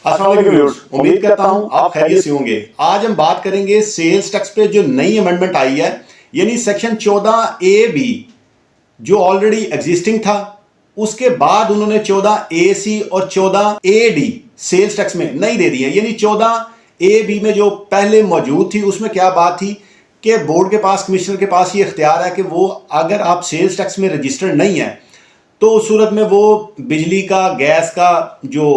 अस्सलाम वालेकुम व्यूअर्स, उम्मीद करता हूं आप खैरियत से होंगे। आज हम बात करेंगे सेल्स टैक्स पे जो नई अमेंडमेंट आई है, यानी सेक्शन 14A(B) जो ऑलरेडी एग्जिस्टिंग था, उसके बाद उन्होंने 14A(C) और 14A(D) सेल्स टैक्स में नई दे दी है। यानी 14A(B) में जो पहले मौजूद थी उसमें क्या बात थी कि बोर्ड के पास, कमिश्नर के पास ये इख्तियार है कि वो अगर आप सेल्स टैक्स में रजिस्टर्ड नहीं है तो उस सूरत में वो बिजली का, गैस का जो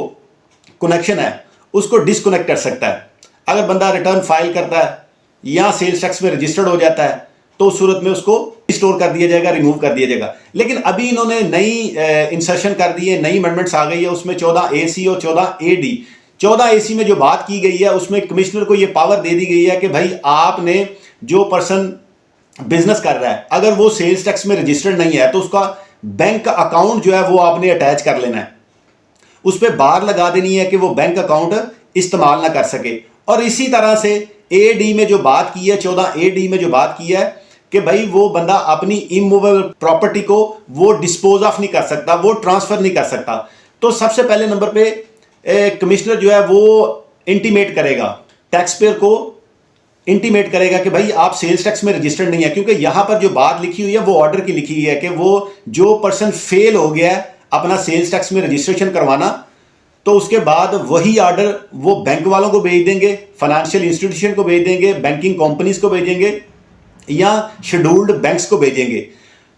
कनेक्शन है उसको डिसकनेक्ट कर सकता है। अगर बंदा रिटर्न फाइल करता है या सेल्स टैक्स में रजिस्टर्ड हो जाता है तो उस सूरत में उसको स्टोर कर दिया जाएगा, रिमूव कर दिया जाएगा। लेकिन अभी इन्होंने नई इंसर्शन कर दी है, नई अमेंडमेंट्स आ गई है, उसमें 14A(C) और 14A(D). 14A(C) में जो बात की गई है उसमें कमिश्नर को ये पावर दे दी गई है कि भाई आपने, जो पर्सन बिजनेस कर रहा है, अगर वो सेल्स टैक्स में रजिस्टर्ड नहीं है तो उसका बैंक अकाउंट जो है वो आपने अटैच कर लेना है, उस पर बार लगा देनी है कि वो बैंक अकाउंट इस्तेमाल ना कर सके। और इसी तरह से A(D) में जो बात की है, 14A(D) में जो बात की है कि भाई वो बंदा अपनी इमूवेबल प्रॉपर्टी को वो डिस्पोज ऑफ नहीं कर सकता, वो ट्रांसफर नहीं कर सकता। तो सबसे पहले नंबर पे कमिश्नर जो है वो इंटीमेट करेगा, टैक्स पेयर को इंटीमेट करेगा कि भाई आप सेल्स टैक्स में रजिस्टर्ड नहीं है। क्योंकि यहां पर जो बात लिखी हुई है वो ऑर्डर की लिखी हुई है कि वो जो पर्सन फेल हो गया है अपना सेल्स टैक्स में रजिस्ट्रेशन करवाना, तो उसके बाद वही ऑर्डर वो बैंक वालों को भेज देंगे, फाइनेंशियल इंस्टीट्यूशन को भेज देंगे, बैंकिंग कंपनीज को भेजेंगे या शेड्यूल्ड बैंक्स को भेजेंगे।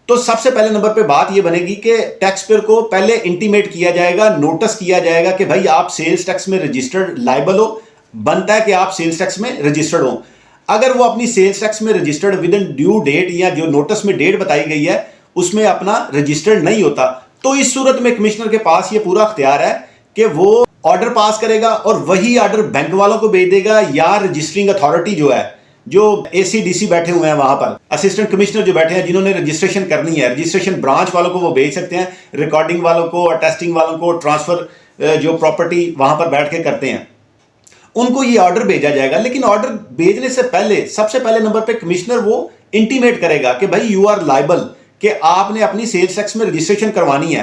तो सबसे पहले नंबर पे बात ये बनेगी कि टैक्स पेयर को पहले इंटीमेट किया जाएगा, नोटिस किया जाएगा कि भाई आप सेल्स टैक्स में रजिस्टर्ड लायबल हो, बनता है कि आप सेल्स टैक्स में रजिस्टर्ड हो। अगर वो अपनी सेल्स टैक्स में registered within due date या जो नोटिस में डेट बताई गई है उसमें अपना रजिस्टर्ड नहीं होता, तो इस सूरत में कमिश्नर के पास ये पूरा अख्तियार है कि वो ऑर्डर पास करेगा और वही ऑर्डर बैंक वालों को भेज देगा या रजिस्टरिंग अथॉरिटी जो है, जो ACDC बैठे हुए हैं वहां पर, असिस्टेंट कमिश्नर जो बैठे हैं जिन्होंने रजिस्ट्रेशन करनी है, रजिस्ट्रेशन ब्रांच वालों को वो भेज सकते हैं, रिकॉर्डिंग वालों को, टेस्टिंग वालों को, ट्रांसफर जो प्रॉपर्टी वहां पर बैठ के करते हैं, उनको ये ऑर्डर भेजा जाएगा। लेकिन ऑर्डर भेजने से पहले सबसे पहले नंबर पे कमिश्नर वो इंटीमेट करेगा कि भाई यू आर लायबल, कि आपने अपनी सेल्स टैक्स में रजिस्ट्रेशन करवानी है।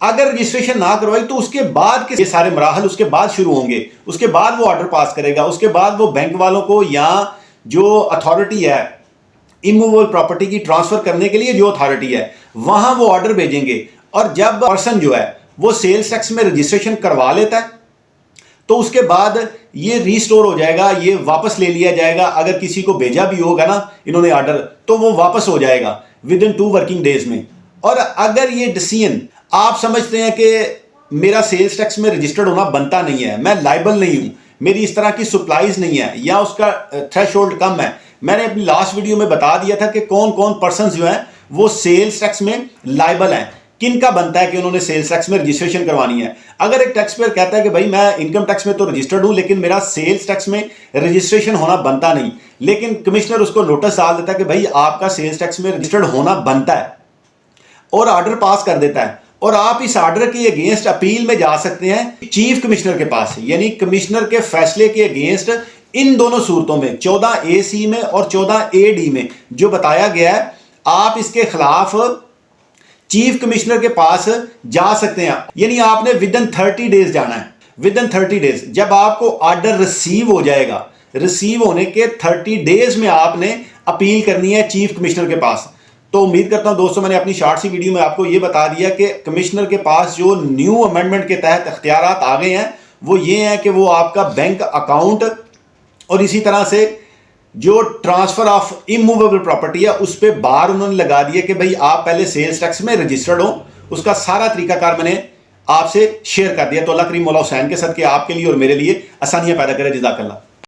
अगर रजिस्ट्रेशन ना करवाई तो उसके बाद के ये सारे मराहल उसके बाद शुरू होंगे, उसके बाद वो ऑर्डर पास करेगा, उसके बाद वो बैंक वालों को या जो अथॉरिटी है इमूवेबल प्रॉपर्टी की ट्रांसफर करने के लिए जो अथॉरिटी है वहां वो ऑर्डर भेजेंगे। और जब पर्सन जो है वो सेल्स टैक्स में रजिस्ट्रेशन करवा लेता है तो उसके बाद ये रीस्टोर हो जाएगा, ये वापस ले लिया जाएगा। अगर किसी को भेजा भी होगा ना इन्होंने ऑर्डर, तो वो वापस हो जाएगा विद इन 2 वर्किंग डेज में। और अगर ये डिसीजन आप समझते हैं कि मेरा सेल्स टैक्स में रजिस्टर्ड होना बनता नहीं है, मैं लायबल नहीं हूं, मेरी इस तरह की सप्लाईज नहीं है या उसका थ्रेशोल्ड कम है, मैंने अपनी लास्ट वीडियो में बता दिया था कि कौन कौन पर्सन जो हैं वो सेल्स टैक्स में लायबल हैं, किन का बनता है कि उन्होंने सेल्स टैक्स में रजिस्ट्रेशन करवानी है। अगर एक टैक्स पेयर कहता है कि भाई मैं इनकम टैक्स में तो रजिस्टर्ड हूं लेकिन मेरा सेल्स टैक्स में रजिस्ट्रेशन होना बनता नहीं, लेकिन कमिश्नर उसको नोटिस डाल देता है कि भाई आपका सेल्स टैक्स में रजिस्टर्ड होना बनता है और ऑर्डर पास कर देता है, और आप इस ऑर्डर के अगेंस्ट अपील में जा सकते हैं चीफ कमिश्नर के पास। यानी कमिश्नर के फैसले के अगेंस्ट इन दोनों सूरतों में, 14A(C) में और 14A(D) में जो बताया गया है, आप इसके खिलाफ चीफ कमिश्नर के पास जा सकते हैं। यानी आपने विद इन 30 डेज जाना है, विद इन 30 डेज। जब आपको ऑर्डर रिसीव हो जाएगा, रिसीव होने के 30 डेज में आपने अपील करनी है चीफ कमिश्नर के पास। तो उम्मीद करता हूं दोस्तों मैंने अपनी शॉर्ट सी वीडियो में आपको ये बता दिया कि कमिश्नर के पास जो न्यू अमेंडमेंट के तहत अख्तियारात आ गए हैं वो ये हैं कि वो आपका बैंक अकाउंट और इसी तरह से जो ट्रांसफर ऑफ इमूवेबल प्रॉपर्टी है उस पर बार उन्होंने लगा दिया कि भाई आप पहले सेल्स टैक्स में रजिस्टर्ड हो। उसका सारा तरीकाकार मैंने आपसे शेयर कर दिया। तो अल्लाह करीम मौला हुसैन के सदके आपके लिए और मेरे लिए आसानियां पैदा करे। जज़ाकल्लाह।